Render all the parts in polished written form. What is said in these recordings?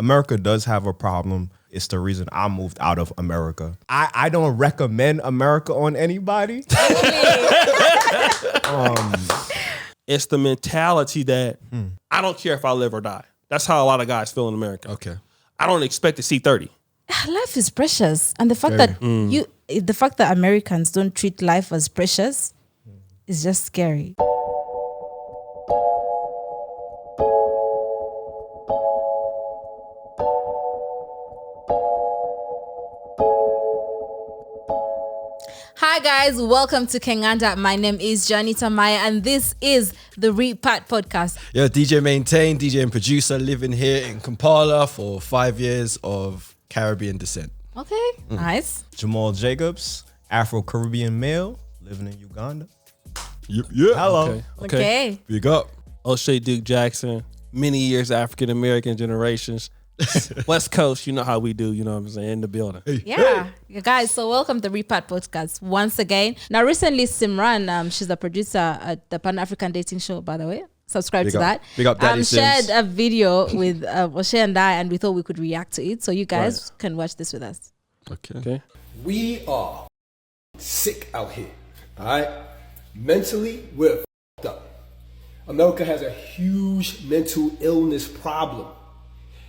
America does have a problem. It's the reason I moved out of America. I don't recommend America on anybody. It's the mentality that I don't care if I live or die. That's how a lot of guys feel in America. Okay. I don't expect to see 30. Life is precious, and the fact that Americans don't treat life as precious is just scary. Hi guys, welcome to Kenganda. My name is Janita Maya and this is the Repat podcast. Yeah, DJ Maintain, DJ and producer, living here in Kampala for 5 years of Caribbean descent. Okay, nice. Jamal Jacobs, Afro-Caribbean male, living in Uganda. Yeah. Hello. Okay. Big up. O'Shea Duke Jackson, many years African-American generations. West Coast, you know how we do, you know what I'm saying, in the building. Yeah, you guys, so welcome to the Repat podcast once again. Now, recently, Simran, she's the producer at the Pan-African Dating Show, by the way. Subscribe to that. Big up Daddy shared Sims. a video with O'Shea and I, and we thought we could react to it. So you guys can watch this with us. Okay. We are sick out here, all right? Mentally, we're f***ed up. America has a huge mental illness problem.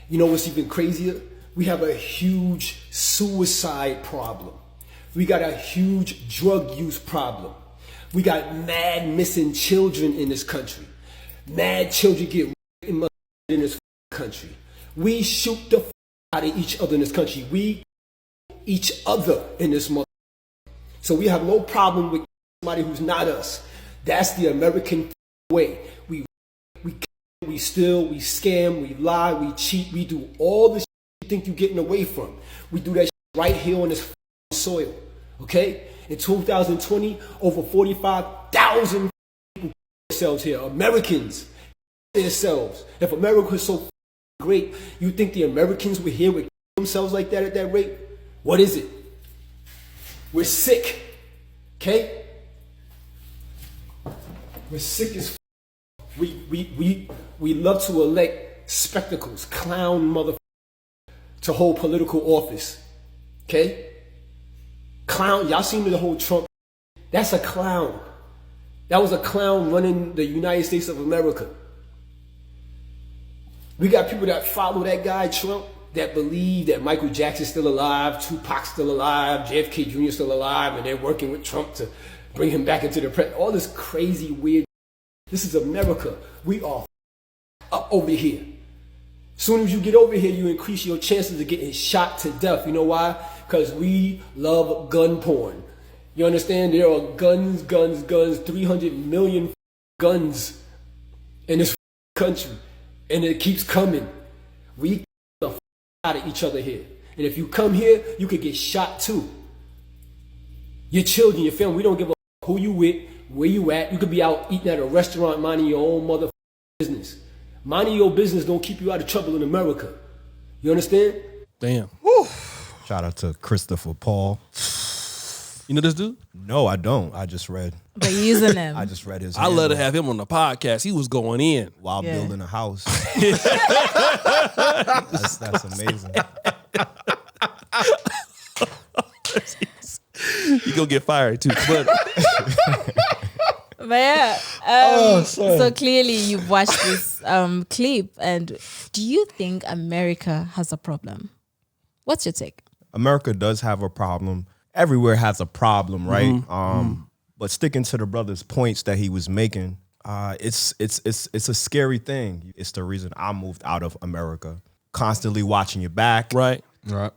You know what's even crazier? We have a huge suicide problem. We got a huge drug use problem. We got mad missing children in this country. Mad children get raped in this country. We shoot the f*** out of each other in this country. We each other in this mother. So we have no problem with somebody who's not us. That's the American way. We steal, we scam, we lie, we cheat, we do all the shit you think you're getting away from. We do that shit right here on this soil, okay? In 2020, over 45,000 people themselves here, Americans themselves. If America is so great, you think the Americans were here would themselves like that at that rate? What is it? We're sick, okay? We're sick as We love to elect spectacles, clown mother to hold political office. Okay? Clown, y'all seen the whole Trump? That's a clown. That was a clown running the United States of America. We got people that follow that guy Trump that believe that Michael Jackson's still alive, Tupac's still alive, JFK Jr. is still alive, and they're working with Trump to bring him back into the press. All this crazy, weird. This is America. We are up over here. Soon as you get over here, you increase your chances of getting shot to death. You know why? Because we love gun porn. You understand? There are guns, 300 million guns in this country. And it keeps coming. We the out of each other here. And if you come here, you could get shot too. Your children, your family, we don't give a who you with, where you at. You could be out eating at a restaurant, minding your own mother business. Minding your business don't keep you out of trouble in America. You understand? Damn. Whew. Shout out to Christopher Paul. You know this dude? No, I don't. I just read. But you're using him. I just read his. I love to have him on the podcast. He was going in. While building a house. that's amazing. You gonna get fired too. But yeah, so clearly you've watched this clip, and do you think America has a problem? What's your take? America does have a problem. Everywhere has a problem, right? But sticking to the brother's points that he was making, it's a scary thing. It's the reason I moved out of America. Constantly watching your back, right.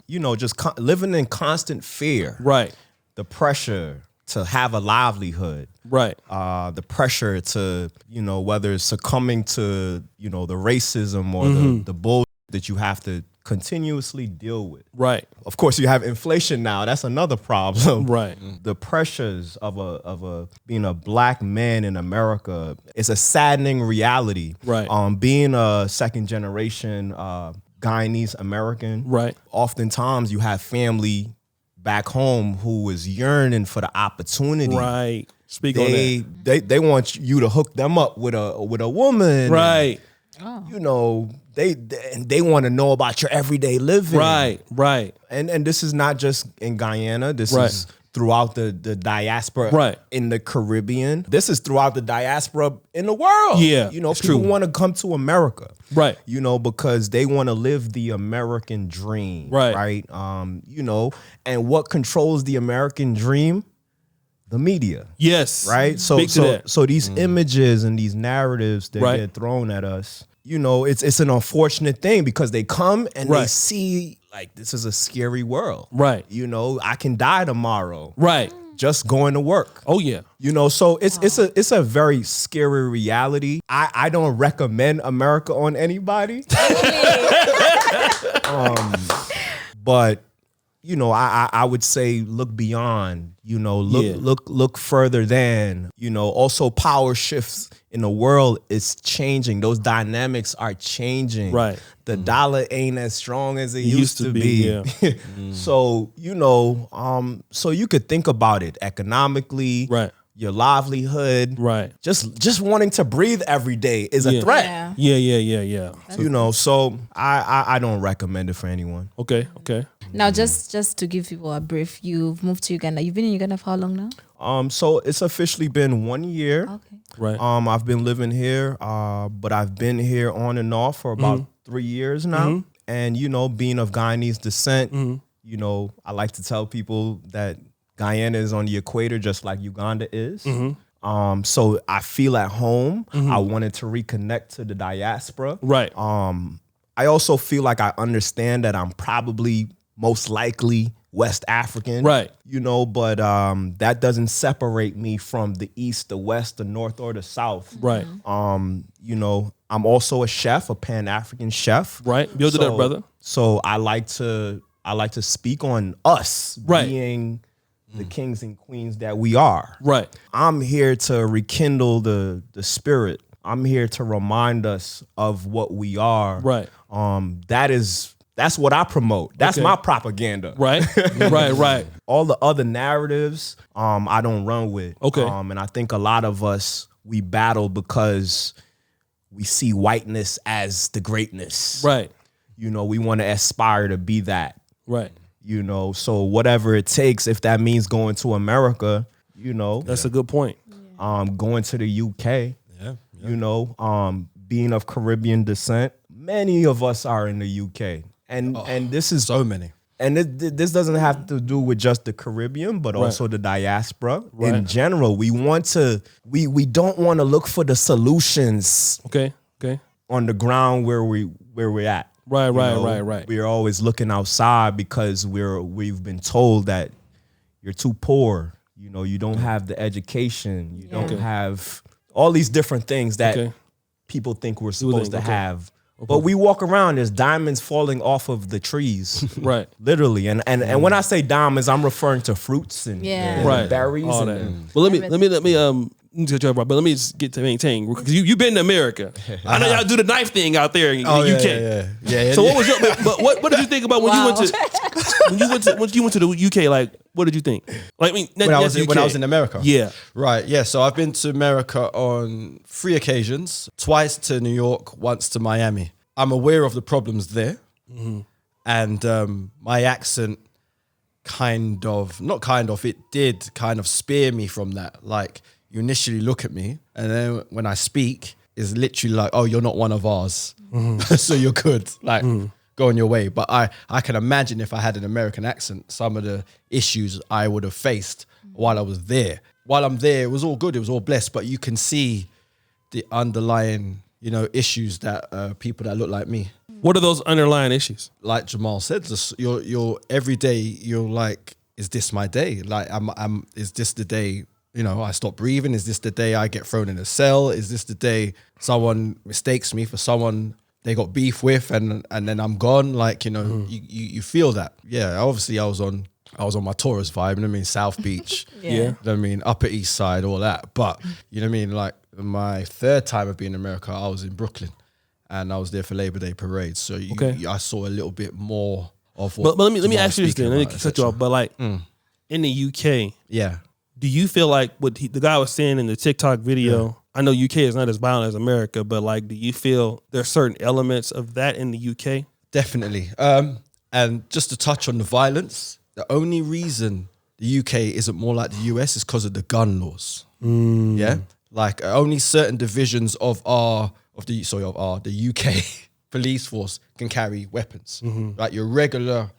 You know, just living in constant fear, Right. The pressure to have a livelihood, Right. The pressure to, you know, whether it's succumbing to, you know, the racism or the bull that you have to continuously deal with. Right. Of course, you have inflation now. That's another problem. Right. The pressures of being a black man in America is a saddening reality. Right. Being a second generation Guyanese American. Right. Oftentimes, you have family back home who is yearning for the opportunity. Right. Speak on that. They want you to hook them up with a woman. Right. You know, they want to know about your everyday living. Right. And this is not just in Guyana. This Right. is throughout the diaspora Right. in the Caribbean. This is throughout the diaspora in the world. Yeah, You know, it's people true. want to come to America. Right. You know, because they want to live the American dream. Right. Right. You know, and what controls the American dream? The media. Yes. Right. Speak to that. So these images and these narratives that Right. get thrown at us, you know, it's an unfortunate thing because they come and they Right. see like this is a scary world. Right. You know, I can die tomorrow. Right. Just going to work. Oh yeah. You know, so it's a very scary reality. I don't recommend America on anybody. But you know, I would say look beyond, you know, look further than, you know, also power shifts in the world is changing. Those dynamics are changing. Right. The dollar ain't as strong as it used to be. yeah. So, you know, so you could think about it economically, Right. your livelihood, Right. just wanting to breathe every day is a Yeah. threat. Yeah. You know, so I don't recommend it for anyone. Okay. Now, just to give people a brief, you've moved to Uganda. You've been in Uganda for how long now? So it's officially been 1 year. Okay. Right. I've been living here, but I've been here on and off for about 3 years now. And you know, being of Guyanese descent, you know, I like to tell people that Guyana is on the equator, just like Uganda is. So I feel at home. I wanted to reconnect to the diaspora. Right. I also feel like I understand that I'm probably most likely West African. Right. You know, but that doesn't separate me from the East, the West, the North, or the South. Right. You know, I'm also a chef, a Pan-African chef. Right. Build it up, brother. So I like to speak on us Right. being the kings and queens that we are. Right. I'm here to rekindle the spirit. I'm here to remind us of what we are. Right. That's what I promote. That's Okay. my propaganda. Right. Right. All the other narratives, I don't run with. Okay. And I think a lot of us, we battle because we see whiteness as the greatness. Right. You know, we want to aspire to be that. Right. You know, so whatever it takes, if that means going to America, you know, That's a good point. going to the UK, Yeah. you know, being of Caribbean descent, many of us are in the UK. And this is So many. and this doesn't have to do with just the Caribbean, but also the diaspora in general. We don't want to look for the solutions Okay. on the ground where we're at. Right. You know, Right. We're always looking outside because we've been told that you're too poor. You know, you don't have the education. You don't have all these different things that people think we're supposed to have. But we walk around, there's diamonds falling off of the trees. Right. Literally. And when I say diamonds, I'm referring to fruits and, and Right. berries. All And, that. Well, let me but let me just get to maintain because you've been to America. I know y'all do the knife thing out there in the UK. Yeah. So what was your? But what did you think about when you went to when you went to the UK? Like, what did you think? Like, I mean, When I was in America. Yeah. Right. Yeah. So I've been to America on 3 occasions, twice to New York, once to Miami. I'm aware of the problems there. And my accent it did kind of spear me from that. Like, you initially look at me and then when I speak, it's literally like, oh, you're not one of ours. So you're good. Like, go on your way. But I can imagine if I had an American accent, some of the issues I would have faced while I was there. While I'm there, it was all good. It was all blessed. But you can see the underlying, you know, issues that people that look like me. What are those underlying issues? Like Jamal said, you're every day you're like, is this my day? Like, is this the day, you know, I stop breathing? Is this the day I get thrown in a cell? Is this the day someone mistakes me for someone they got beef with and then I'm gone? Like, you know, you feel that. Yeah, obviously I was on my tourist vibe, you know what I mean? South Beach, Yeah. you know what I mean? Upper East Side, all that. But, you know what I mean? Like, my 3rd time of being in America, I was in Brooklyn and I was there for Labor Day parade. So I saw a little bit more of what. But let me ask you this speaking then. Let me about, cut you off. But like in the UK, yeah. do you feel like what the guy was saying in the TikTok video I know UK is not as violent as America, but like, do you feel there's certain elements of that in the UK? Definitely. And just to touch on the violence, the only reason the UK isn't more like the US is because of the gun laws. Yeah, like only certain divisions of the UK police force can carry weapons. Like your regular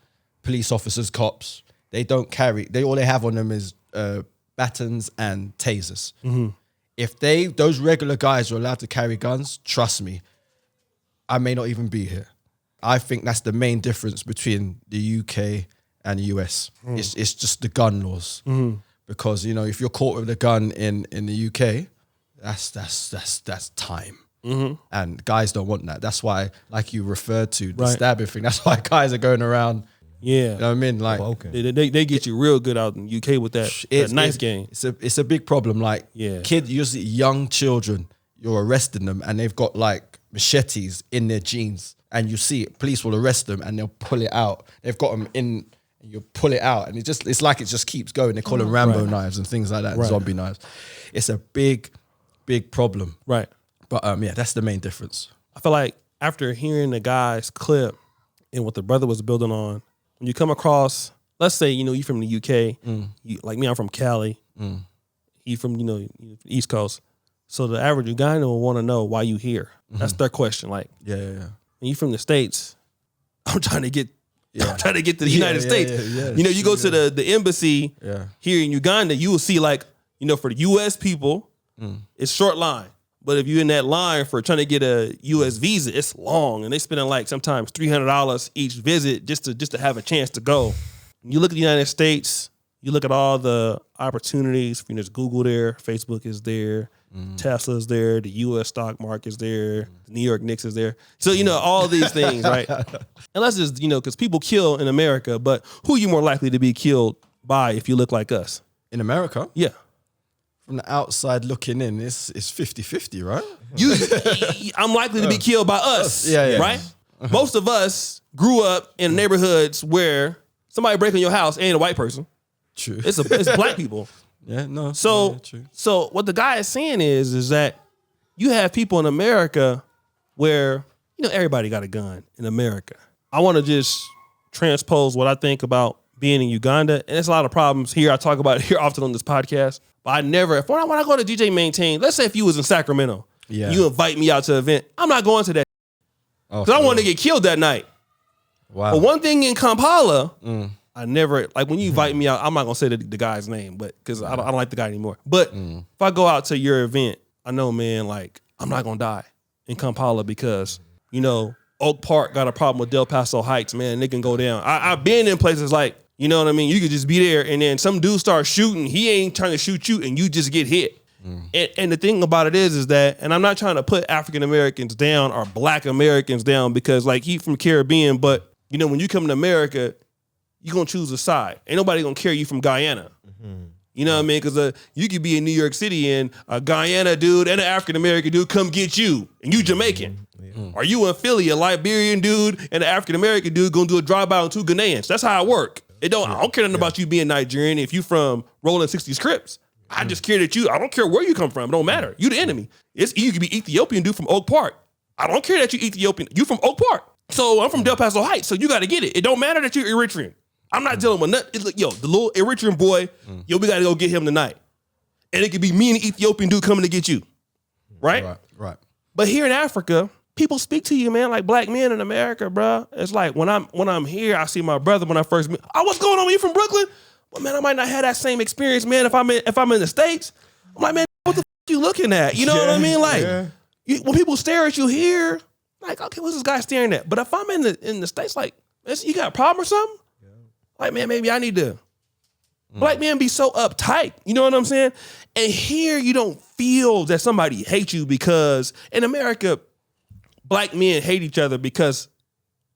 police officers, cops, they don't carry. All they have on them is batons and tasers. If those regular guys are allowed to carry guns, trust me, I may not even be here. I think that's the main difference between the UK and the US. It's just the gun laws. Because, you know, if you're caught with a gun in the UK, that's time. And guys don't want that. That's why, like you referred to, the stabbing thing, that's why guys are going around. Yeah. You know what I mean? Like, they get you real good out in the UK with that knife game. It's a big problem. Like, usually young children, you're arresting them and they've got like machetes in their jeans, and you see it, police will arrest them and they'll pull it out. They've got them in, and you pull it out, and it's like it just keeps going. They call them Rambo knives and things like that, and zombie knives. It's a big problem. Right. But that's the main difference. I feel like after hearing the guy's clip and what the brother was building on, when you come across, let's say, you know, you from the UK, you, like me, I'm from Cali. You from, East Coast. So the average Ugandan will want to know why you here. That's their question. Like, when you from the States, I'm trying to get to the United States. You know, you go to the embassy here in Uganda, you will see, like, you know, for the US people, it's short line. But if you're in that line for trying to get a US visa, it's long, and they spending like sometimes $300 each visit just to have a chance to go. When you look at the United States, you look at all the opportunities. You know, there's Google there, Facebook is there, Tesla's there, the US stock market is there, the New York Knicks is there. So, you know, all these things, right? And let's just, you know, because people kill in America, but who are you more likely to be killed by if you look like us? In America? Yeah. From the outside looking in, it's 50-50, right? I'm likely to be killed by us, right? Most of us grew up in neighborhoods where somebody breaking your house ain't a white person. True. It's black people. So what the guy is saying is that you have people in America where, you know, everybody got a gun in America. I want to just transpose what I think about being in Uganda, and there's a lot of problems here. I talk about it here often on this podcast. But I never, when I go to DJ Maintain, let's say if you was in Sacramento, you invite me out to an event, I'm not going to that because I want to get killed that night. Wow. But one thing in Kampala, I never, like when you invite me out, I'm not going to say the guy's name, but because I don't like the guy anymore. But if I go out to your event, I know, man, like I'm not going to die in Kampala because, you know, Oak Park got a problem with Del Paso Heights, man. They can go down. I've been in places like, you know what I mean? You could just be there, and then some dude starts shooting. He ain't trying to shoot you, and you just get hit. And the thing about it is that, and I'm not trying to put African Americans down or Black Americans down because, like, he from Caribbean, but, you know, when you come to America, you're going to choose a side. Ain't nobody going to carry you from Guyana. You know what I mean? Because you could be in New York City, and a Guyana dude and an African American dude come get you, and you Jamaican. Are you in Philly, a Liberian dude and an African American dude going to do a drive-by on two Ghanaians? That's how it work. I don't care nothing about you being Nigerian. If you from Rolling 60s Crips, I just care that I don't care where you come from. It don't matter. You the enemy. You could be Ethiopian dude from Oak Park. I don't care that you Ethiopian. You from Oak Park. So I'm from Del Paso Heights. So you got to get it. It don't matter that you're Eritrean. I'm not dealing with nothing. The little Eritrean boy, we got to go get him tonight. And it could be me and the Ethiopian dude coming to get you. Right? Right. But here in Africa, people speak to you, man, like black men in America, bro. It's like when I'm here, I see my brother when I first meet. Oh, what's going on? You from Brooklyn? Well, man, I might not have that same experience, man. If I'm in the States, I'm like, man, what the f you looking at? You know what I mean? Like when people stare at you here, like, okay, what's this guy staring at? But if I'm in the States, like, you got a problem or something? Like, man, maybe I need to. Black men be so uptight. You know what I'm saying? And here you don't feel that somebody hates you because in America, black men hate each other because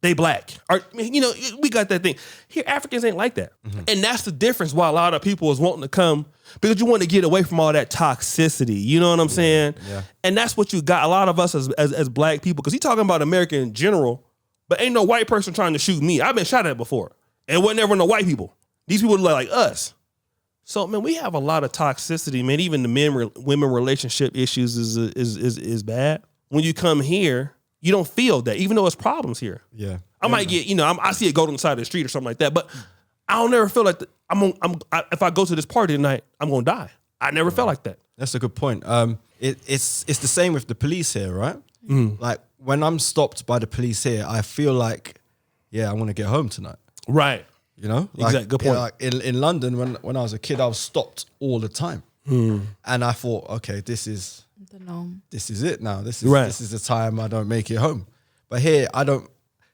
they black. Or, you know, we got that thing. Here, Africans ain't like that. And that's the difference why a lot of people is wanting to come because you want to get away from all that toxicity. You know what I'm saying? Yeah. And that's what you got. A lot of us as black people, because he's talking about America in general, but ain't no white person trying to shoot me. I've been shot at before. And it wasn't ever no white people. These people look like us. So, man, we have a lot of toxicity, man. Even the women relationship issues is bad. When you come here, you don't feel that, even though it's problems here. Yeah. I might get, I see it go on the side of the street or something like that, but I don't never feel like if I go to this party tonight, I'm gonna die. I never felt like that. That's a good point. It's the same with the police here, right? Like when I'm stopped by the police here, I feel like, I want to get home tonight. Right. You know? Exactly. Good point. Like in London, when I was a kid, I was stopped all the time. And I thought, okay, this is it now. This is the time I don't make it home. But here, I don't,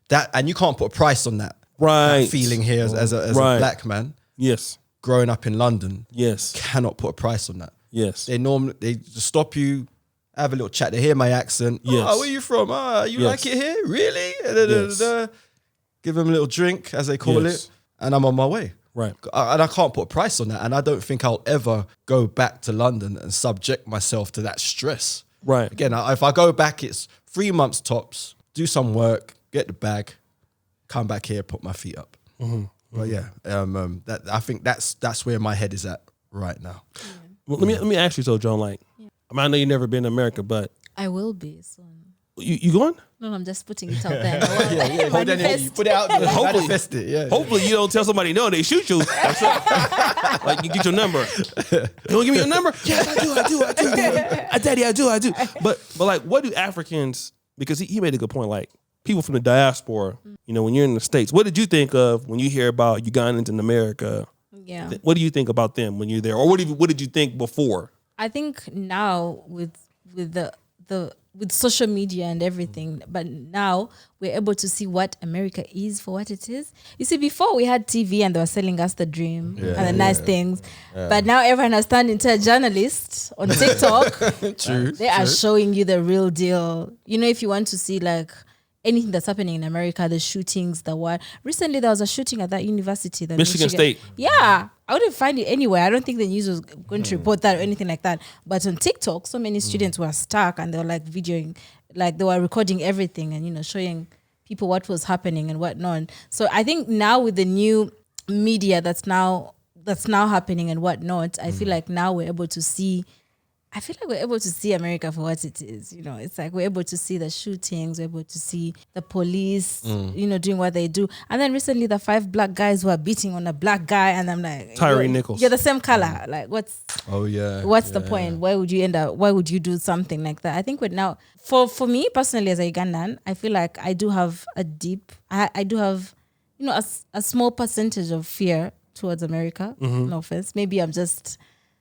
and you can't put a price on that. Right. That feeling here as a black man. Yes. Growing up in London. Yes. Cannot put a price on that. Yes. They just stop you, have a little chat. They hear my accent. Yes. Oh, where you from? You like it here? Really? Yes. Give them a little drink, as they call it, and I'm on my way. Right. And I can't put a price on that. And I don't think I'll ever go back to London and subject myself to that stress. Right. Again, if I go back, it's 3 months tops, do some work, get the bag, come back here, put my feet up. But I think that's where my head is at right now. Well, let me ask you, so John, like, I know you've never been to America, but I will be soon. You going? No, I'm just putting it out there. But then you put it out there, manifest it. Yeah. Hopefully you don't tell somebody no, they shoot you. Like you get your number. You want to give me your number? Yes, I do. Daddy, I do. But like, what do Africans? Because he made a good point. Like people from the diaspora, when you're in the States, what did you think of when you hear about Ugandans in America? Yeah. What do you think about them when you're there, or what did you think before? I think now with social media and everything, but now we're able to see what America is for what it is. You see, before we had TV and they were selling us the dream and the nice things, but now everyone has turned into a journalist on TikTok. They are showing you the real deal. If you want to see like anything that's happening in America, the shootings, recently there was a shooting at that university, the Michigan State. Yeah, I wouldn't find it anywhere. I don't think the news was going to report that or anything like that. But on TikTok, so many students were stuck and they were like videoing, like they were recording everything and showing people what was happening and whatnot. So I think now with the new media that's now happening and whatnot, I feel like now we're able to see. I feel like we're able to see America for what it is. It's like we're able to see the shootings, we're able to see the police, doing what they do. And then recently the 5 black guys were beating on a black guy, and I'm like, Tyree Nichols. You're the same color. Like, what's the point? Why would you end up? Why would you do something like that? I think now, for me personally as a Ugandan, I feel like I do have I do have, a small percentage of fear towards America. No offense. Maybe I'm just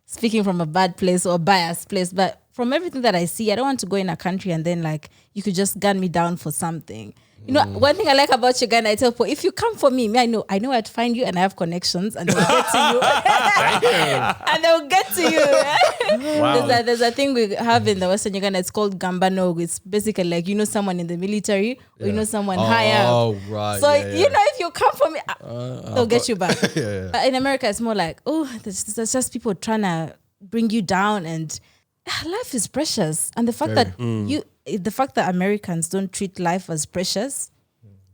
speaking from a bad place or a biased place, but from everything that I see, I don't want to go in a country and then like you could just gun me down for something. One thing I like about Uganda, I tell people, if you come for me, I know where to find you and I have connections and they'll get to you. And they'll get to you. Wow. There's a thing we have in the Western Uganda, it's called Gambano. It's basically like, someone in the military or someone higher. Oh, right. So, if you come for me, they'll get you back. But in America, it's more like, there's just people trying to bring you down, and life is precious. And the fact that Americans don't treat life as precious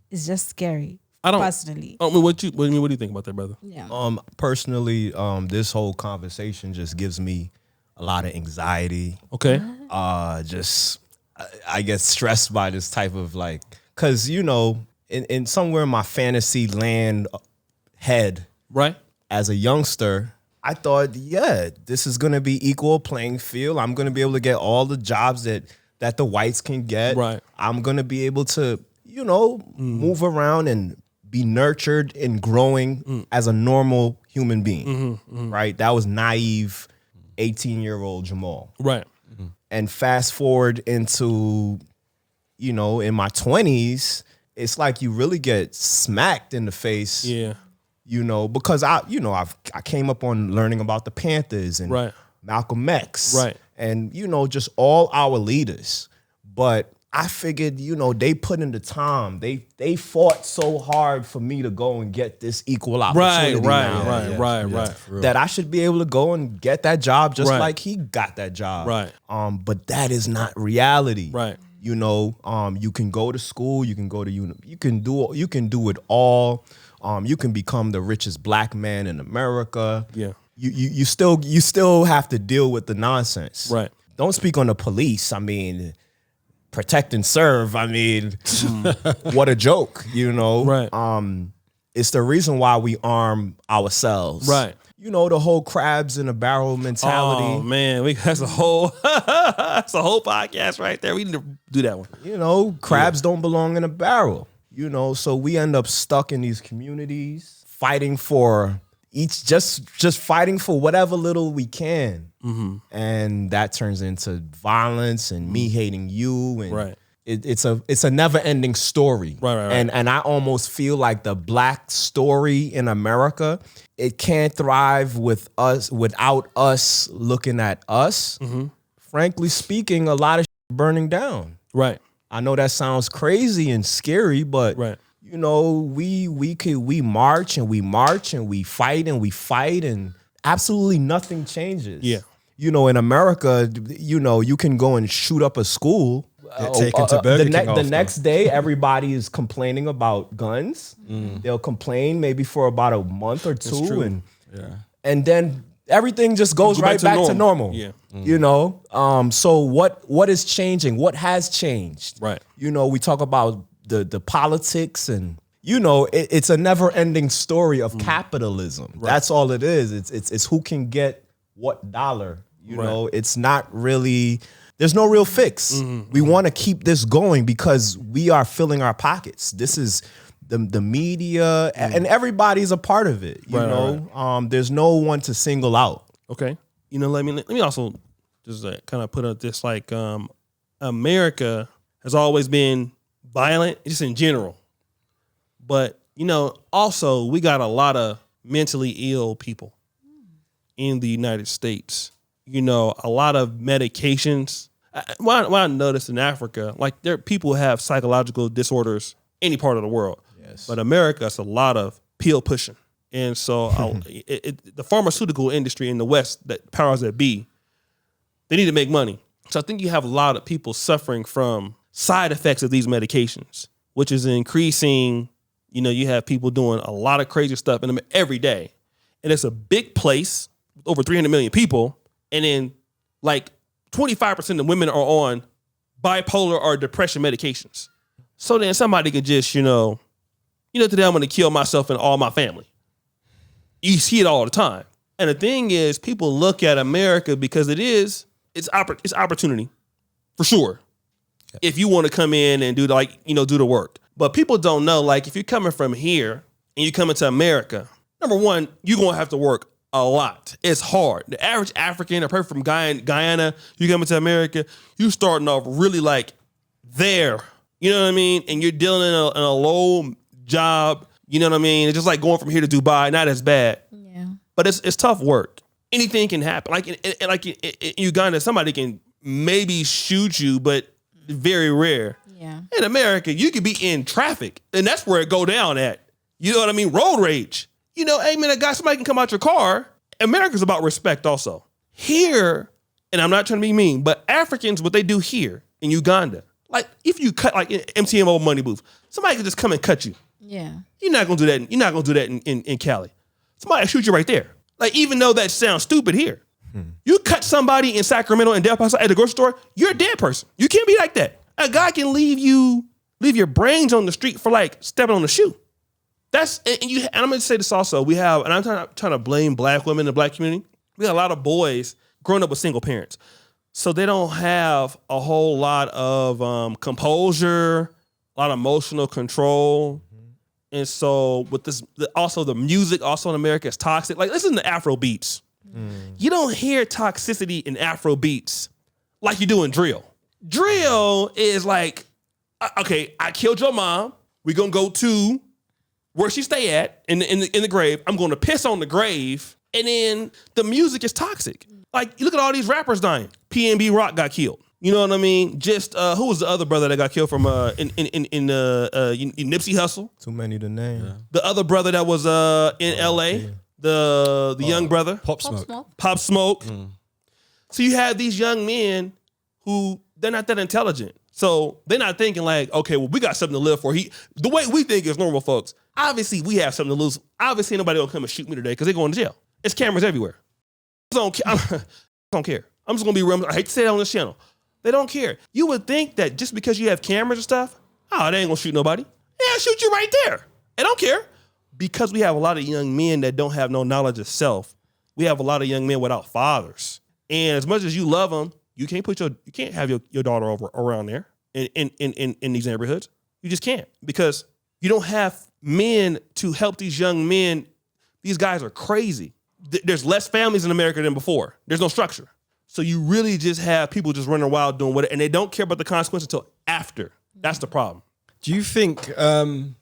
is just scary. Personally. What do you think about that, brother? Yeah. Personally, this whole conversation just gives me a lot of anxiety. Okay. I get stressed by this type of like, cause in somewhere in my fantasy land head, right, as a youngster, I thought, this is gonna be equal playing field. I'm gonna be able to get all the jobs that the whites can get. Right. I'm gonna be able to, move around and be nurtured and growing as a normal human being. Right. That was naive 18-year-old Jamal. Right. And fast forward into, in my 20s, it's like you really get smacked in the face. Yeah. Because I came up on learning about the Panthers and Malcolm X. Right. And, just all our leaders. But I figured, they put in the time. They fought so hard for me to go and get this equal opportunity. Right. That I should be able to go and get that job just like he got that job. Right. But that is not reality. Right. You can go to school, you can go to you can do it all. You can become the richest black man in America. Yeah. you still have to deal with the nonsense. Right. Don't speak on the police. I mean, protect and serve. I mean, what a joke, you know? Right. It's the reason why we arm ourselves. Right. You know, the whole crabs in a barrel mentality. Oh man, that's a whole podcast right there. We need to do that one. You know, crabs don't belong in a barrel. You know, so we end up stuck in these communities fighting for just fighting for whatever little we can. Mm-hmm. And that turns into violence and me hating you. And right. It's a never ending story. Right. And I almost feel like the black story in America, it can't thrive without us looking at us. Mm-hmm. Frankly speaking, a lot of shit burning down. Right. I know that sounds crazy and scary, but right. You know, we march and we fight and absolutely nothing changes. Yeah. You know, in America, you know, you can go and shoot up a school. Get taken to Burger King the next day, everybody is complaining about guns. They'll complain maybe for about a month or two, and then everything just goes right back to normal. Yeah. You know, so what is changing? What has changed? Right. You know, we talk about the politics and, you know, it's a never ending story of capitalism. Right. That's all it is. It's who can get what dollar, you know, it's not really, there's no real fix. We want to keep this going because we are filling our pockets. This is the media and everybody's a part of it. You know, there's no one to single out. Okay. You know, let me also just kind of put out this, like, America has always been violent, just in general. But, you know, also we got a lot of mentally ill people in the United States. You know, a lot of medications. What I noticed in Africa, like, there people have psychological disorders any part of the world. Yes. But America, it's a lot of pill pushing. And so the pharmaceutical industry in the West, that powers that be, they need to make money. So I think you have a lot of people suffering from side effects of these medications, which is increasing. You know, you have people doing a lot of crazy stuff in them every day. And it's a big place with over 300 million people. And then like 25% of women are on bipolar or depression medications. So then somebody could just, you know, today I'm going to kill myself and all my family. You see it all the time. And the thing is, people look at America because it's opportunity for sure. Yeah. If you want to come in and do the work. But people don't know, like, if you're coming from here and you come into America, number one, you're going to have to work a lot. It's hard. The average African or person from Guyana, you come into America, you starting off really like there. You know what I mean? And you're dealing in a low job. You know what I mean? It's just like going from here to Dubai. Not as bad. Yeah. But it's tough work. Anything can happen. Like in Uganda, somebody can maybe shoot you, but very rare. Yeah. In America, you could be in traffic, and that's where it go down at. You know what I mean? Road rage. You know, hey man, somebody can come out your car. America's about respect also. Here, and I'm not trying to be mean, but Africans, what they do here in Uganda, like if you cut like in MTMO money booth, somebody can just come and cut you. Yeah. You're not gonna do that. You're not gonna do that in Cali. Somebody will shoot you right there. Like, even though that sounds stupid here, you cut somebody in Sacramento and Del Paso at the grocery store, you're a dead person. You can't be like that. A guy can leave your brains on the street for like stepping on the shoe. And I'm gonna say this also. We have, and I'm trying to blame black women in the black community. We got a lot of boys growing up with single parents, so they don't have a whole lot of composure, a lot of emotional control. And so with this, also the music also in America is toxic. Like, listen to Afro beats. You don't hear toxicity in Afro beats like you do in drill. Drill is like, okay, I killed your mom. We're gonna go to where she stay at in the grave. I'm gonna piss on the grave, and then the music is toxic. Like, you look at all these rappers dying. PNB Rock got killed. You know what I mean? Just who was the other brother that got killed from in Nipsey Hussle? Too many to name. Yeah. The other brother that was in L.A. The young brother, Pop Smoke. Pop Smoke. So you have these young men who they're not that intelligent, so they're not thinking like, okay, well, we got something to live for. The way we think as normal folks, obviously we have something to lose. Obviously nobody will come and shoot me today because they're going to jail. It's cameras everywhere. don't care. I'm just gonna be real. I hate to say that on this channel. They don't care. You would think that just because you have cameras and stuff, they ain't gonna shoot nobody. Yeah, shoot you right there. They don't care. Because we have a lot of young men that don't have no knowledge of self. We have a lot of young men without fathers. And as much as you love them, you can't have your daughter over around there in these neighborhoods. You just can't, because you don't have men to help these young men. These guys are crazy. There's less families in America than before. There's no structure. So you really just have people just running wild doing whatever, and they don't care about the consequences until after. That's the problem. Do you think the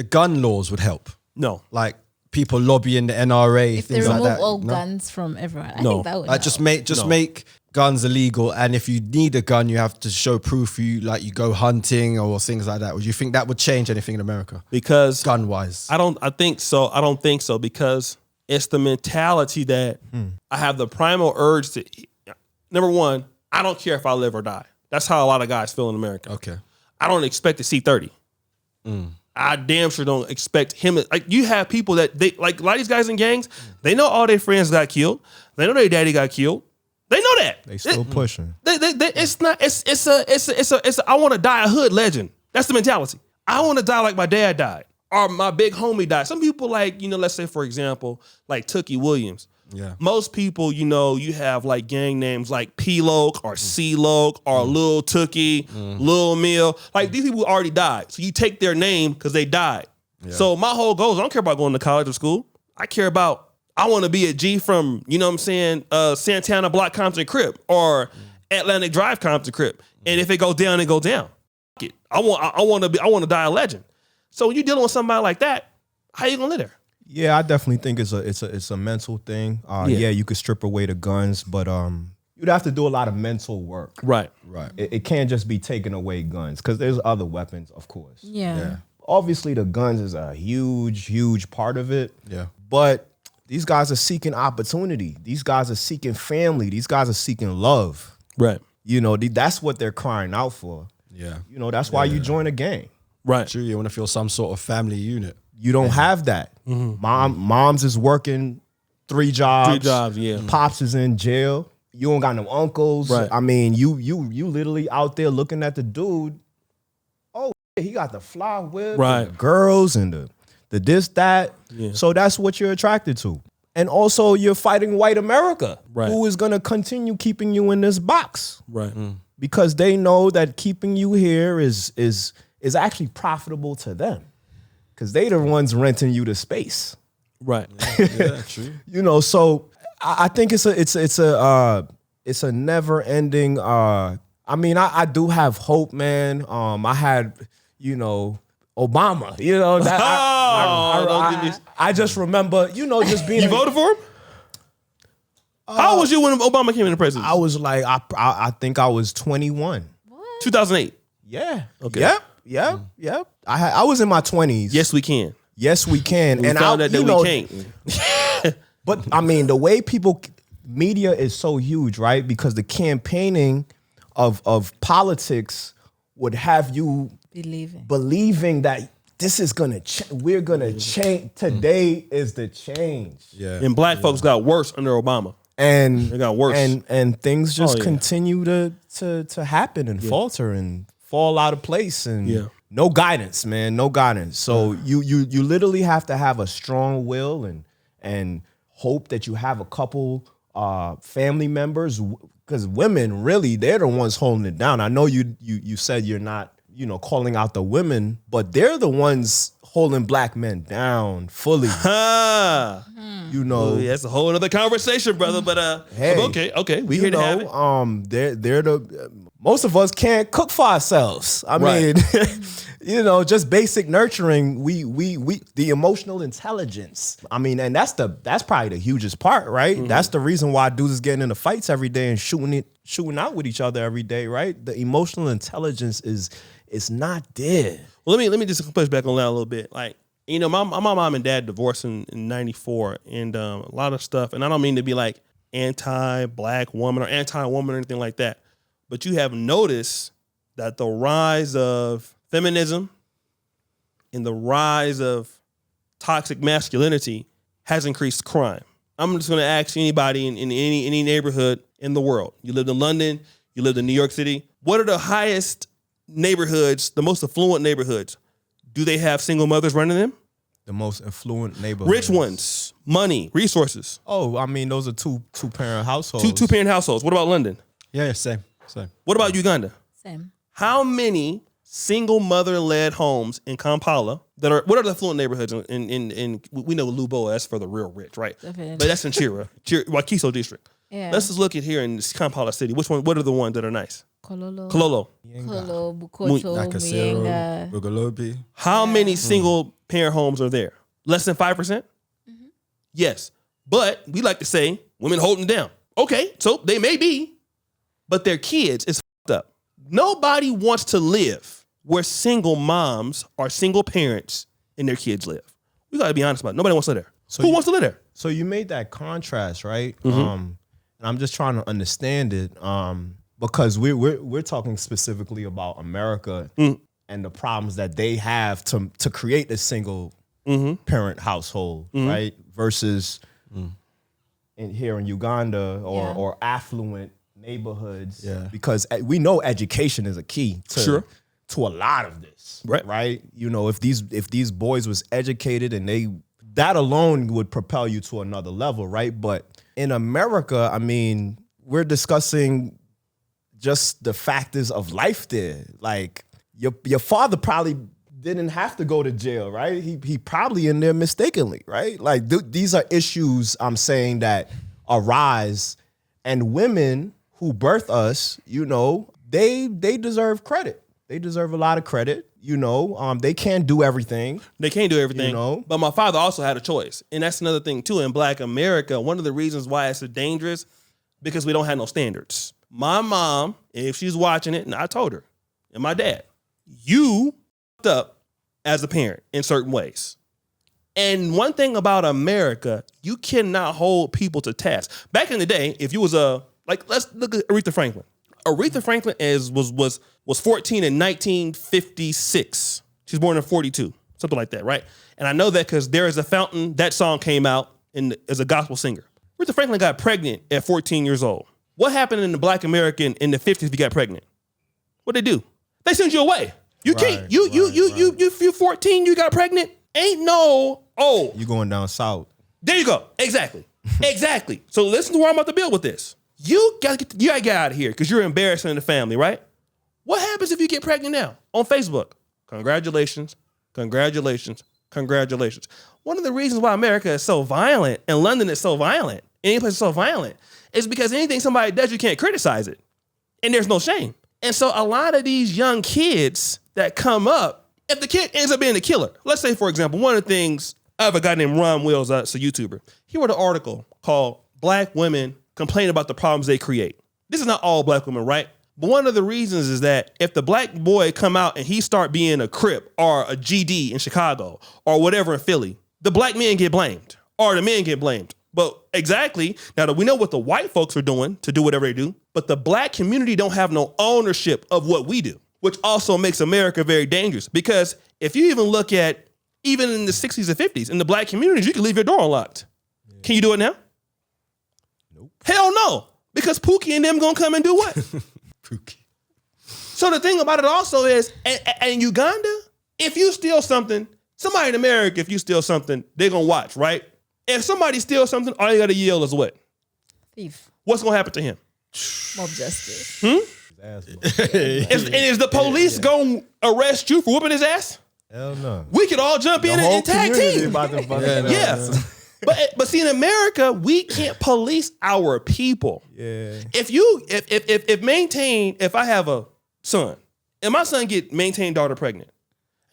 gun laws would help? No. Like people lobbying the NRA, If things they like remove that. all guns from everyone, I No. think that would Like help. make guns illegal, and if you need a gun, you have to show proof. You go hunting or things like that. Would you think that would change anything in America, Because gun wise? I don't think so, because it's the mentality that I have the primal urge to. Number one, I don't care if I live or die. That's how a lot of guys feel in America. Okay. I don't expect to see 30. I damn sure don't expect him. Like, you have people that they like a lot of these guys in gangs. They know all their friends got killed. They know their daddy got killed. They know that. They still pushing. It's not. It's a. I want to die a hood legend. That's the mentality. I want to die like my dad died or my big homie died. Some people like, let's say for example, like Tookie Williams. Yeah. Most people, you have like gang names like P-Loke or C-Loke or Lil Tookie, Lil Mill. Like these people already died. So you take their name because they died. Yeah. So my whole goal is I don't care about going to college or school. I want to be a G from, Santana Block Compton Crip or Atlantic Drive Compton Crip. And if it goes down, it go down. I want to die a legend. So when you're dealing with somebody like that, how you gonna live there? Yeah, I definitely think it's a mental thing. Yeah, you could strip away the guns, but you'd have to do a lot of mental work. Right. It can't just be taking away guns, because there's other weapons, of course. Yeah. Obviously, the guns is a huge part of it. Yeah. But these guys are seeking opportunity. These guys are seeking family. These guys are seeking love. Right. That's what they're crying out for. Yeah. That's why you join a gang. Right. True. You want to feel some sort of family unit. You don't have that. Mom's is working 3 jobs. 3 jobs, yeah. Pops is in jail. You don't got no uncles. Right. I mean, you literally out there looking at the dude. Oh, he got the fly whip, right? And the girls and the this, that. Yeah. So that's what you're attracted to. And also you're fighting white America, right, who is gonna continue keeping you in this box. Right. Because they know that keeping you here is actually profitable to them. Because they the ones renting you the space, right? Yeah, true. So I think it's a never ending. I mean, I do have hope, man. I had, Obama. That I just remember, just being. You voted for him? How old was you when Obama came into presidency? I was like, I think I was 21. What? 2008. Yeah. Okay. Yep. I was in my 20s. Yes, we can. Yes, we can. We found that we can't. But I mean, the way media is so huge, right? Because the campaigning of politics would have you believing that this is gonna we're gonna change. Today is the change. Yeah. And black folks got worse under Obama. And they got worse. And things just continue to happen and falter and fall out of place, and no guidance, man. No guidance. So you literally have to have a strong will and hope that you have a couple family members, because women really, they're the ones holding it down. I know you said you're not calling out the women, but they're the ones holding black men down fully. Well, that's a whole other conversation, brother. But hey, okay, we here to have it. They're the most of us can't cook for ourselves. I mean, just basic nurturing. We the emotional intelligence. I mean, and that's probably the hugest part, right? Mm-hmm. That's the reason why dudes is getting into fights every day and shooting out with each other every day, right? The emotional intelligence is not there. Well, let me just push back on that a little bit. Like, my mom and dad divorced in 94, and a lot of stuff. And I don't mean to be like anti-black woman or anti-woman or anything like that, but you have noticed that the rise of feminism and the rise of toxic masculinity has increased crime. I'm just going to ask anybody in any neighborhood in the world. You lived in London, you lived in New York City. What are the highest neighborhoods, the most affluent neighborhoods? Do they have single mothers running them? The most affluent neighborhoods. Rich ones, money, resources. Oh, I mean, those are two-parent households. Two-parent households. What about London? Yeah, same. What about Uganda? Same. How many single mother-led homes in Kampala what are the affluent neighborhoods in we know Lubo, that's for the real rich, right? Definitely. But that's in Wakiso district. Yeah. Let's just look at here in Kampala city. What are the ones that are nice? Kololo, Bukoto, Nakasero, Mwenga. Bugalobi. How many single parent homes are there? Less than 5%? Mm-hmm. Yes. But we like to say women holding down. Okay, so they may be, but their kids is fucked up. Nobody wants to live where single moms or single parents and their kids live. We got to be honest about it. Nobody wants to live there. Who wants to live there? So you made that contrast, right? Mm-hmm. And I'm just trying to understand it because we're talking specifically about America and the problems that they have to create a single parent household, right? Versus here in Uganda or affluent neighborhoods, because we know education is a key to a lot of this, right? You know, if these boys was educated and that alone would propel you to another level, right? But in America, I mean, we're discussing just the factors of life there. Like your father probably didn't have to go to jail, right? He probably in there mistakenly, right? Like these are issues I'm saying that arise, and women who birth us, you know, they deserve credit. They deserve a lot of credit. You know, they can't do everything. They can't do everything. You know? But my father also had a choice. And that's another thing, too. In Black America, one of the reasons why it's so dangerous, because we don't have no standards. My mom, if she's watching it, and I told her, and my dad, you fucked up as a parent in certain ways. And one thing about America, you cannot hold people to task. Back in the day, if you was let's look at Aretha Franklin. Aretha Franklin was 14 in 1956. She was born in 42, something like that, right? And I know that because There Is a Fountain, that song came out as a gospel singer. Aretha Franklin got pregnant at 14 years old. What happened in the Black American in the 50s if you got pregnant? What'd they do? They sent you away. You can't. You're 14, you got pregnant. Ain't no, you going down south. There you go. Exactly. Exactly. So listen to where I'm about to build with this. You gotta get out of here because you're embarrassing the family, right? What happens if you get pregnant now on Facebook? Congratulations, congratulations, congratulations. One of the reasons why America is so violent and London is so violent, any place is so violent, is because anything somebody does, you can't criticize it. And there's no shame. And so a lot of these young kids that come up, if the kid ends up being a killer, let's say, for example, one of the things, I have a guy named Ron Wills, it's a YouTuber. He wrote an article called Black Women Complain About the Problems They Create. This is not all Black women, right? But one of the reasons is that if the black boy come out and he start being a Crip or a GD in Chicago or whatever in Philly, the black men get blamed or the men get blamed. But exactly, now that we know what the white folks are doing to do whatever they do, but the black community don't have no ownership of what we do, which also makes America very dangerous. Because if you even look at, even in the 60s and 50s, in the black communities, you can leave your door unlocked. Yeah. Can you do it now? Nope. Hell no. Because Pookie and them gonna come and do what? Pookie. So the thing about it also is, in Uganda, if you steal something, somebody in America, if you steal something, they're gonna watch, right? If somebody steals something, all you gotta yell is what? Thief. What's gonna happen to him? Mob justice. And is the police gonna arrest you for whooping his ass? Hell no. We could all jump in and tag team. Yeah. But see, in America, we can't police our people. Yeah. If I have a son and my son get Maintain daughter pregnant,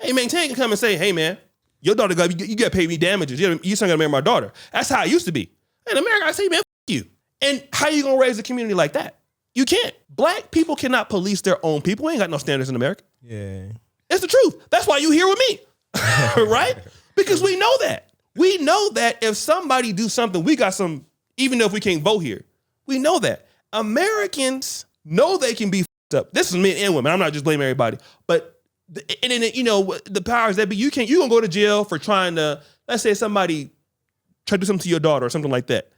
hey, Maintain can come and say, hey man, your daughter you got to pay me damages. Your son got to marry my daughter. That's how it used to be. In America, I say, man, you. And how you gonna raise a community like that? You can't. Black people cannot police their own people. We ain't got no standards in America. Yeah. It's the truth. That's why you here with me, right? Because we know that. We know that if somebody do something, we got some, even if we can't vote here, we know that. Americans know they can be f***ed up. This is men and women. I'm not just blaming everybody. But, the powers that be, you gonna go to jail for trying to, let's say somebody try to do something to your daughter or something like that.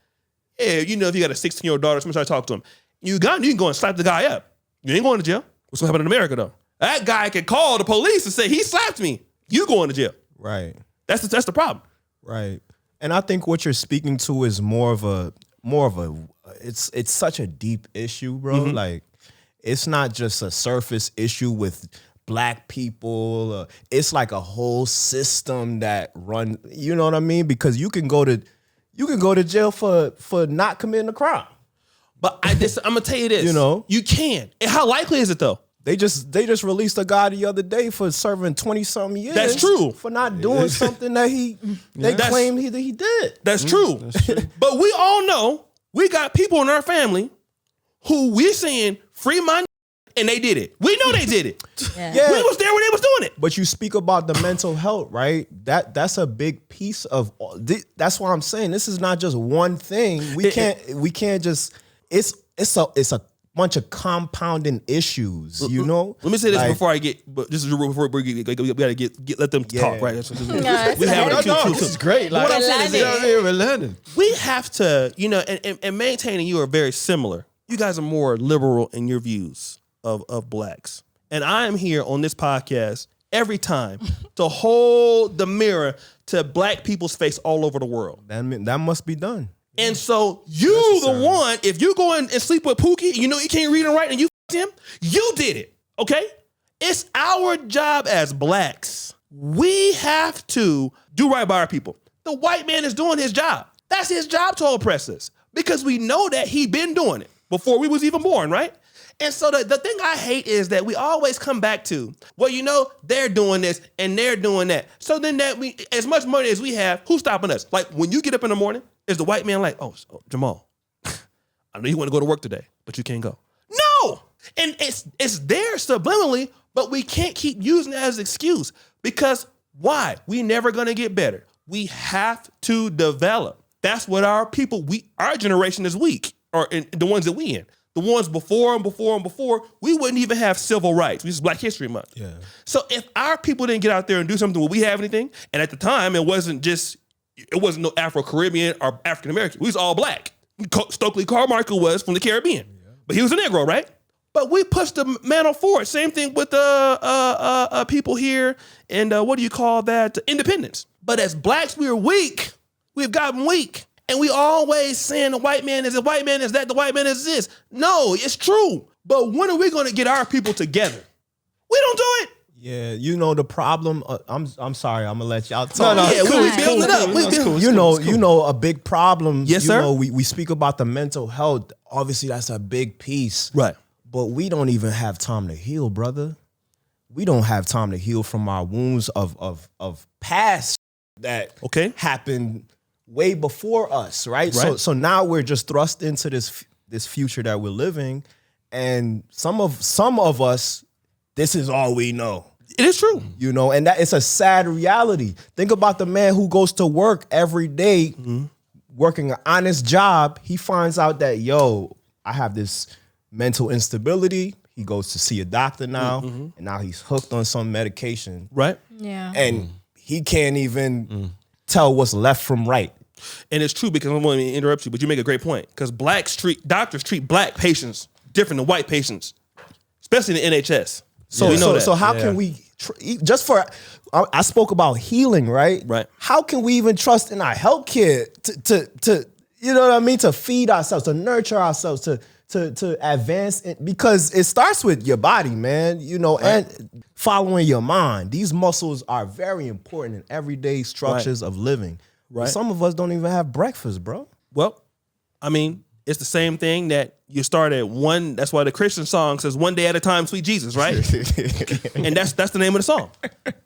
Yeah, you know, if you got a 16-year-old daughter, somebody try to talk to him. Uganda, you can go and slap the guy up. You ain't going to jail. What's gonna happen in America though? That guy can call the police and say he slapped me. You going to jail. Right. That's the problem. Right. And I think what you're speaking to is more of a it's such a deep issue, bro. Like, it's not just a surface issue with black people. It's like a whole system that run, you know what I mean? Because you can go to jail for not committing a crime. But I'm gonna tell you this. You know, you can. And how likely is it though? They just released a guy the other day for serving 20-something years. That's true. For not doing something that they claim he did. That's true. But we all know we got people in our family who we're saying free my and they did it. We know they did it. Yeah. We was there when they was doing it. But you speak about the mental health, right? That's a big piece of. That's why I'm saying this is not just one thing. We can't just. It's a bunch of compounding issues, you know. Let me say this before I get. But this is before we gotta let them talk, right? We have this is great. Like, what I'm saying is, we're learning. We have to, you know, and maintaining you are very similar. You guys are more liberal in your views of blacks, and I am here on this podcast every time to hold the mirror to black people's face all over the world. That must be done. And so you the one, if you go and sleep with Pookie, you know you can't read and write and you him, you did it, okay? It's our job as blacks. We have to do right by our people. The white man is doing his job. That's his job to oppress us because we know that he been doing it before we was even born, right? And so the thing I hate is that we always come back to, well, you know, they're doing this and they're doing that. So then that we, as much money as we have, who's stopping us? Like when you get up in the morning, is the white man like, oh Jamal, I know you want to go to work today, but you can't go. No! And it's there subliminally, but we can't keep using it as an excuse because why? We never gonna get better. We have to develop. That's what our people, our generation is weak, or the ones that we in. The ones before and before and before, we wouldn't even have civil rights. This is Black History Month. Yeah. So if our people didn't get out there and do something, would we have anything? And at the time, it wasn't no Afro-Caribbean or African-American. We was all black. Stokely Carmichael was from the Caribbean. Yeah. But he was a Negro, right? But we pushed the mantle forward. Same thing with people here and what do you call that? Independence. But as blacks, we are weak. We've gotten weak. And we always saying the white man is that, the white man is this. No, it's true. But when are we going to get our people together? We don't do it. Yeah, you know the problem. I'm sorry, I'm gonna let y'all talk. No, yeah, we build it up. You know a big problem. Yes, sir. Know, we speak about the mental health. Obviously, that's a big piece. Right. But we don't even have time to heal, brother. We don't have time to heal from our wounds of past that happened way before us, right? So now we're just thrust into this future that we're living, and some of us, this is all we know. It is true. You know, and that it's a sad reality. Think about the man who goes to work every day, working an honest job. He finds out that, I have this mental instability. He goes to see a doctor now, and now he's hooked on some medication. Right. Yeah. And he can't even tell what's left from right. And it's true because I don't want to interrupt you, but you make a great point. Because doctors treat black patients different than white patients, especially in the NHS. So how can we I spoke about healing, right? Right. How can we even trust in our healthcare to you know what I mean, to feed ourselves, to nurture ourselves, to advance because it starts with your body, man, you know, and following your mind. These muscles are very important in everyday structures of living. Right. But some of us don't even have breakfast, bro. Well, I mean, it's the same thing that you start at one. That's why the Christian song says "One day at a time, sweet Jesus," right? And that's the name of the song.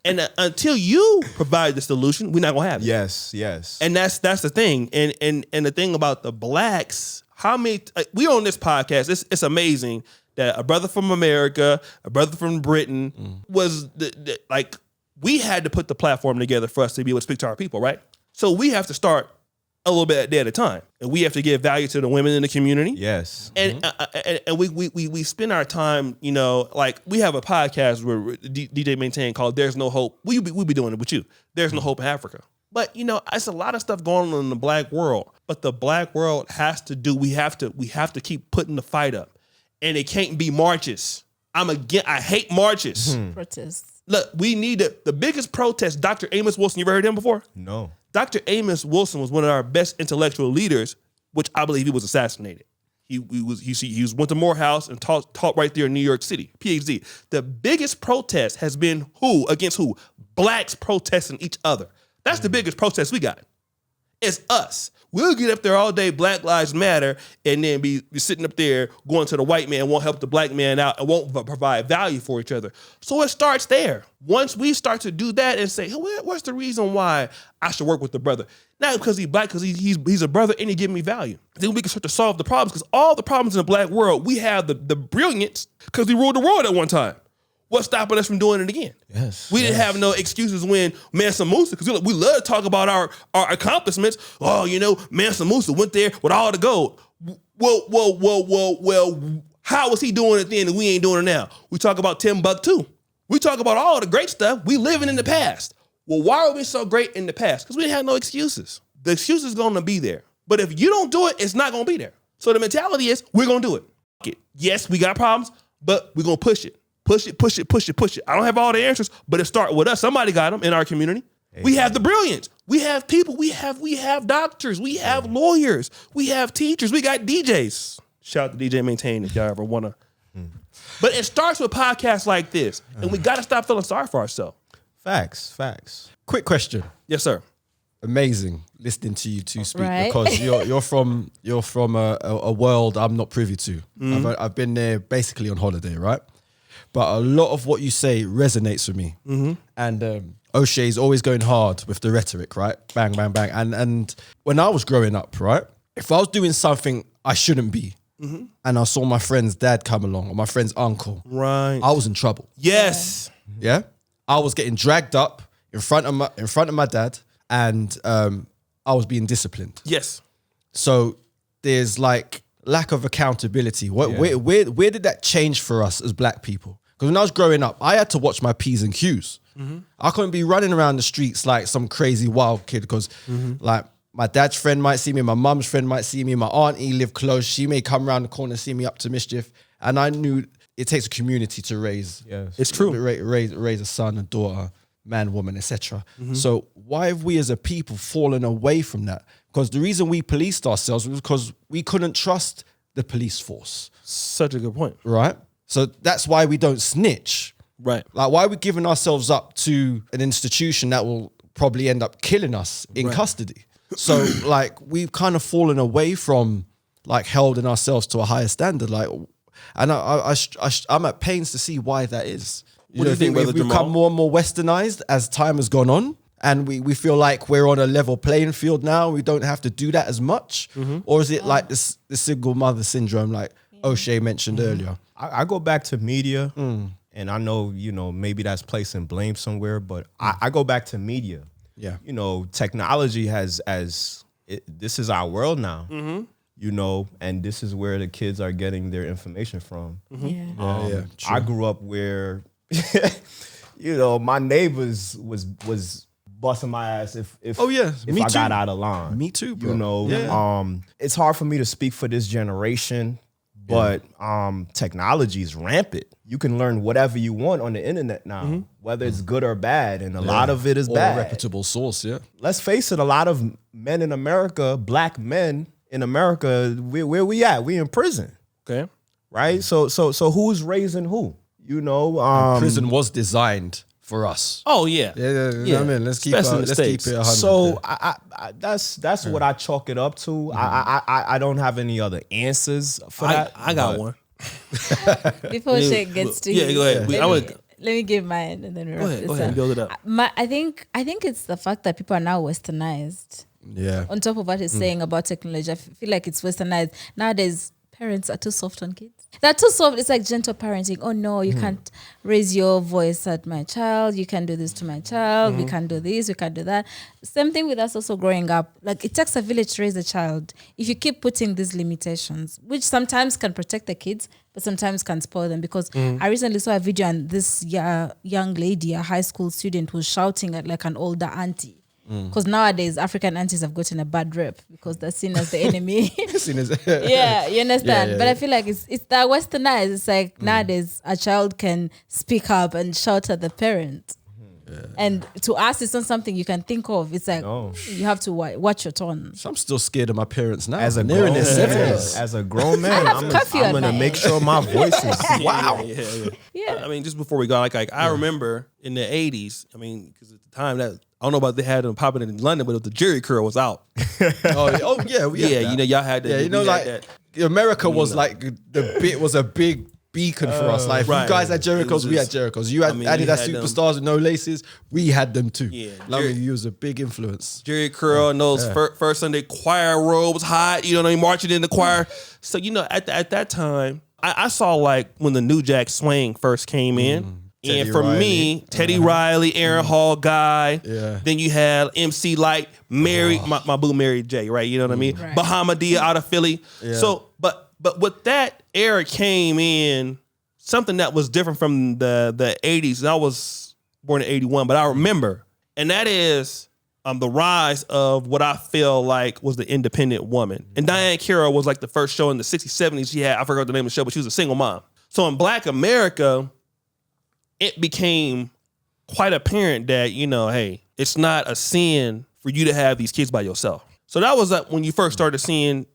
And until you provide the solution, we're not gonna have it. Yes. And that's the thing. And the thing about the blacks, how many we on this podcast? It's amazing that a brother from America, a brother from Britain was like we had to put the platform together for us to be able to speak to our people, right? So we have to start a little bit at a time, and we have to give value to the women in the community. Yes, and we spend our time, you know, like we have a podcast where DJ Maintain called "There's No Hope." We be doing it with you. There's no hope in Africa. But it's a lot of stuff going on in the black world. But the black world has to do. We have to keep putting the fight up, and it can't be marches. I hate marches. Protests. Look, we need the biggest protest. Dr. Amos Wilson. You ever heard him before? No. Dr. Amos Wilson was one of our best intellectual leaders, which I believe he was assassinated. He went to Morehouse and taught right there in New York City. PhD. The biggest protest has been against who? Blacks protesting each other. That's the biggest protest we got. It's us. We'll get up there all day, Black Lives Matter, and then be sitting up there going to the white man, won't help the black man out, and won't provide value for each other. So it starts there. Once we start to do that and say, hey, what's the reason why I should work with the brother? Not because he's black, because he's a brother and he give me value. Then we can start to solve the problems, because all the problems in the black world, we have the brilliance because we ruled the world at one time. What's stopping us from doing it again? Yes. We didn't have no excuses when Mansa Musa, because we love to talk about our accomplishments. Oh, Mansa Musa went there with all the gold. Well, how was he doing it then and we ain't doing it now? We talk about Timbuktu. We talk about all the great stuff. We living in the past. Well, why are we so great in the past? Because we didn't have no excuses. The excuse is going to be there. But if you don't do it, it's not going to be there. So the mentality is, we're going to do it. Yes, we got problems, but we're going to push it. Push it. I don't have all the answers, but it starts with us. Somebody got them in our community. We have the brilliance. We have people. We have doctors. We have lawyers. We have teachers. We got DJs. Shout out to DJ Maintain if y'all ever want to. But it starts with podcasts like this, and we got to stop feeling sorry for ourselves. Facts. Quick question. Yes, sir. Amazing listening to you two speak, Right. because you're from a world I'm not privy to. I've been there basically on holiday, right? But a lot of what you say resonates with me. And O'Shea's always going hard with the rhetoric, right? Bang, bang, bang. And when I was growing up, right, if I was doing something I shouldn't be, and I saw my friend's dad come along or my friend's uncle, Right. I was in trouble. Yes. Yeah, I was getting dragged up in front of my dad, and I was being disciplined. Yes. So there's like lack of accountability. Where did that change for us as black people? Because when I was growing up, I had to watch my P's and Q's. I couldn't be running around the streets like some crazy wild kid, because like my dad's friend might see me, my mum's friend might see me, my auntie lived close. She may come around the corner and see me up to mischief. And I knew it takes a community to raise. Yes. It's true. Raise a son, a daughter, man, woman, etc. So why have we as a people fallen away from that? Because the reason we policed ourselves was because we couldn't trust the police force. Such a good point. Right? So that's why we don't snitch. Right. Like, why are we giving ourselves up to an institution that will probably end up killing us in custody? So like, we've kind of fallen away from like holding ourselves to a higher standard. Like, and I'm at pains to see why that is. What do you think, Brother we've Jamal? become more and more westernized as time has gone on, and we feel like we're on a level playing field now. We don't have to do that as much. Or is it like this the single mother syndrome, like O'Shea mentioned earlier? I go back to media, and I know, maybe that's placing blame somewhere, but I go back to media. Yeah. Technology this is our world now, and this is where the kids are getting their information from. Yeah. I grew up where, my neighbors was busting my ass if Me I too. got out of line. Me too, bro. It's hard for me to speak for this generation, but technology is rampant. You can learn whatever you want on the internet now, whether it's good or bad, and a lot of it is Or bad. a reputable source, yeah. Let's face it, a lot of men in America, black men in America, where we at? We in prison, Okay. right? So who's raising who? Prison was designed for us. Oh, yeah. Yeah. You know what I mean? Let's keep Especially in the let's keep States. it 100. So I that's what I chalk it up to. I don't have any other answers for that. I got but one. Before Shay gets to Yeah, you, go ahead. let me give mine and then we wrap this Go ahead and up. build it up. I think it's the fact that people are now westernized. Yeah. On top of what he's saying about technology, I feel like it's westernized. Nowadays, parents are too soft on kids. They're too soft. It's like gentle parenting. Oh no, you can't raise your voice at my child. You can't do this to my child. We can't do this. We can't do that. Same thing with us also growing up. Like, it takes a village to raise a child. If you keep putting these limitations, which sometimes can protect the kids, but sometimes can spoil them. Because I recently saw a video and this young lady, a high school student, was shouting at like an older auntie. Because nowadays African aunties have gotten a bad rep because they're seen as the enemy. Yeah, you understand. But I feel like it's that westernized. It's like nowadays a child can speak up and shout at the parent. And to us, it's not something you can think of. It's like you have to watch your tone. So I'm still scared of my parents now. As a they're in grown their man, 70s. as a grown man, I'm gonna make sure my voice is Yeah. I mean, just before we go, like I remember in the 80s. I mean, because at the time that I don't know about they had them popping in London, but the Jerry curl was out. Yeah. You know, y'all had that. Yeah, you know, like America was like was a big beacon for us. Like, if you guys had Jerichos, we had Jerichos. You had Adidas Superstars with no laces, we had them too. Yeah, you was a big influence. Jerry curl and those first Sunday choir robes hot. You know what I mean? Marching in the choir. So you know, at that time, I saw like when the New Jack Swing first came in. And for me, Teddy Riley, Aaron Hall guy. Yeah. Then you had MC Light, Mary, my boo Mary J, right? You know what I mean? Right. Bahamadia out of Philly. Yeah. So, but with that era came in something that was different from the 80s. And I was born in 81, but I remember. And that is the rise of what I feel like was the independent woman. And Diane Carroll was like the first show in the 60s, 70s. She had, I forgot the name of the show, but she was a single mom. So in Black America, it became quite apparent that, you know, hey, it's not a sin for you to have these kids by yourself. So that was when you first started seeing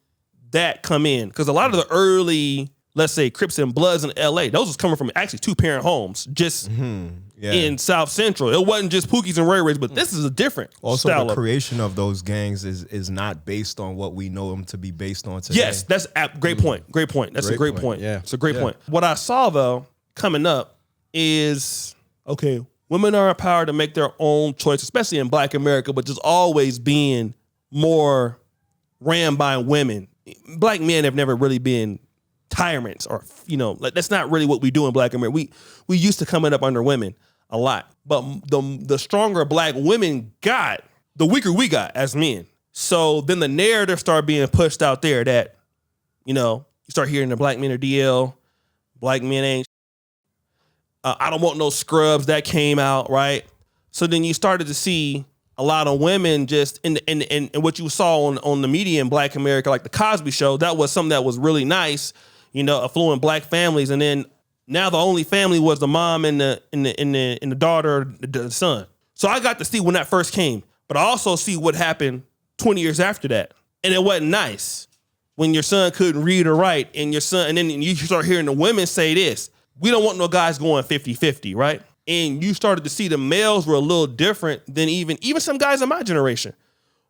that come in. Because a lot of the early, let's say, Crips and Bloods in LA, those was coming from actually 2-parent homes, just in South Central. It wasn't just Pookies and Ray Rays, but this is a different also style. The creation of those gangs is not based on what we know them to be based on today. Yes, that's a great point. Great point. That's a great point. Yeah. It's a great point. What I saw, though, coming up, is, okay, women are empowered to make their own choice, especially in Black America, but just always being more ran by women. Black men have never really been tyrants, or, you know, like that's not really what we do in Black America. We used to coming up under women a lot, but the stronger Black women got, the weaker we got as men. So then the narrative started being pushed out there that, you know, you start hearing the Black men are DL, Black men ain't. I don't want no scrubs. That came out, right? So then you started to see a lot of women just in what you saw on the media in Black America, like the Cosby Show. That was something that was really nice, you know, affluent Black families. And then now the only family was the mom and the daughter, the son. So I got to see when that first came, but I also see what happened 20 years after that, and it wasn't nice when your son couldn't read or write, and then you start hearing the women say this. We don't want no guys going 50-50, right? And you started to see the males were a little different than even some guys in my generation.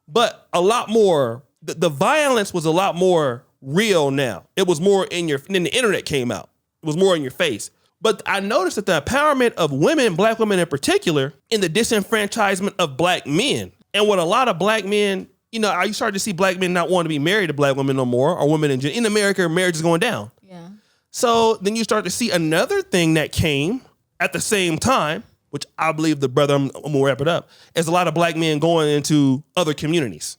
But a lot more, the violence was a lot more real now. It was more in your, then the internet came out. It was more in your face. But I noticed that the empowerment of women, Black women in particular, in the disenfranchisement of Black men. And what a lot of Black men, you know, you started to see Black men not want to be married to Black women no more, or women in America, marriage is going down. Yeah. So then you start to see another thing that came at the same time, which I believe I'm gonna wrap it up, is a lot of Black men going into other communities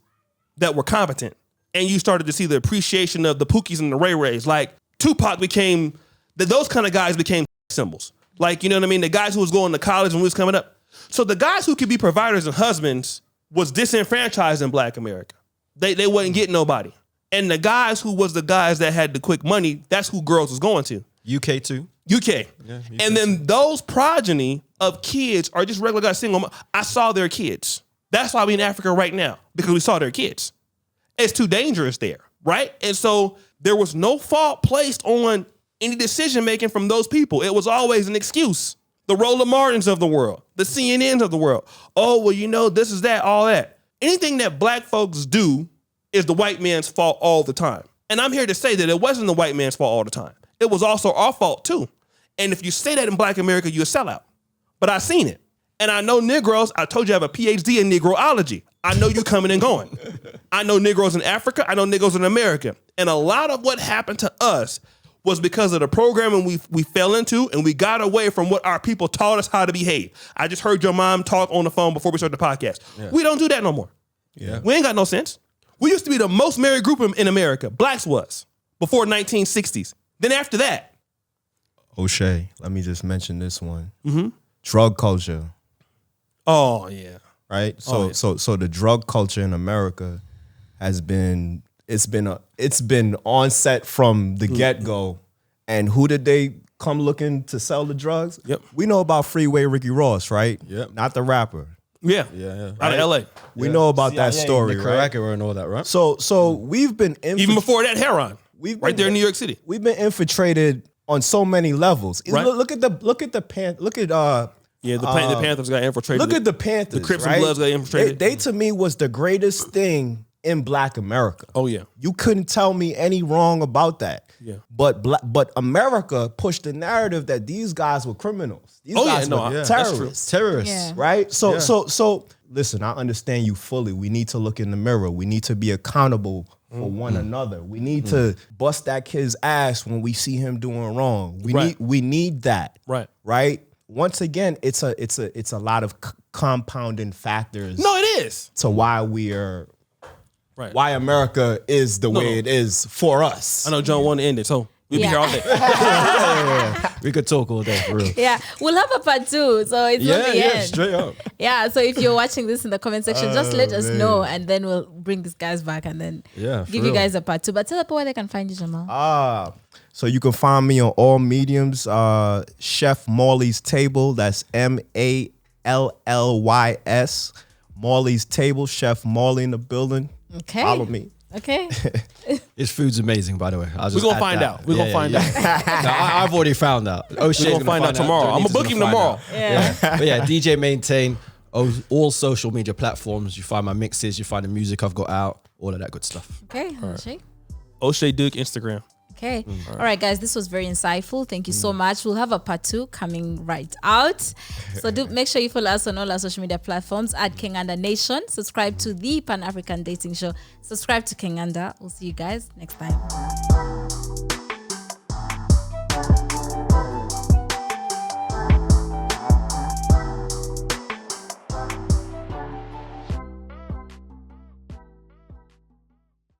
that were competent. And you started to see the appreciation of the Pookies and the Ray Rays. Like Tupac became, those kind of guys became symbols. Like, you know what I mean? The guys who was going to college when we was coming up. So the guys who could be providers and husbands was disenfranchised in Black America. They wasn't getting nobody. And the guys who was the guys that had the quick money, that's who girls was going to. UK too. UK. Yeah, UK and then too. Those progeny of kids are just regular guys single. I saw their kids. That's why we in Africa right now, because we saw their kids. It's too dangerous there, right? And so there was no fault placed on any decision making from those people. It was always an excuse. The Roland Martins of the world, the CNNs of the world. Oh, well, you know, this is that, all that. Anything that Black folks do is the white man's fault all the time. And I'm here to say that it wasn't the white man's fault all the time. It was also our fault too. And if you say that in Black America, you're a sellout. But I seen it. And I know Negroes, I told you I have a PhD in Negroology. I know you coming and going. I know Negroes in Africa, I know Negroes in America. And a lot of what happened to us was because of the programming we fell into, and we got away from what our people taught us how to behave. I just heard your mom talk on the phone before we started the podcast. Yeah. We don't do that no more. Yeah. We ain't got no sense. We used to be the most married group in America. Blacks was before 1960s. Then after that. O'Shea, let me just mention this one. Mm-hmm. Drug culture. Oh, yeah. right? So the drug culture in America has been onset from the get-go. And who did they come looking to sell the drugs? Yep. We know about Freeway Ricky Ross, right? Yep. Not the rapper. Yeah. Out of LA. We know about that story, right? Nicaragua and all that, right? So we've been Even before that, Heron. Right there in New York City. We've been infiltrated on so many levels. Right. Look at the Panthers got infiltrated. Look at the Panthers. The Crips right? and Bloods got infiltrated. They to me was the greatest thing in Black America. Oh yeah. You couldn't tell me any wrong about that. Yeah. But America pushed the narrative that these guys were criminals. These guys were terrorists. Terrorists. Right? So listen, I understand you fully. We need to look in the mirror. We need to be accountable for one another. We need to bust that kid's ass when we see him doing wrong. We need that. Right? Once again, it's a lot of compounding factors. No, it is. To why we are why America is the way it is for us. I know John wanted to end it, so we'll be here all day. We could talk all day, for real. Yeah, we'll have a part 2, so it's not the end. Straight up. Yeah, so if you're watching this in the comment section, just let us know, and then we'll bring these guys back and then give you guys a part 2. But tell people where they can find you, Jamal. So you can find me on all mediums. Chef Morley's Table. That's Mallys. Morley's Table. Chef Morley in the building. Okay. Follow me. Okay. His food's amazing, by the way. We're gonna find out. We're gonna find out. No, I've already found out. We're gonna find out tomorrow. I'm gonna book him tomorrow. Yeah. But yeah, DJ Maintain, all social media platforms. You find my mixes, you find the music I've got out, all of that good stuff. Okay. O'Shea. O'Shea Duke Instagram. Okay. All right, guys. This was very insightful. Thank you so much. We'll have a part 2 coming right out. So do make sure you follow us on all our social media platforms at Kinganda Nation. Subscribe to the Pan African Dating Show. Subscribe to Kinganda. We'll see you guys next time.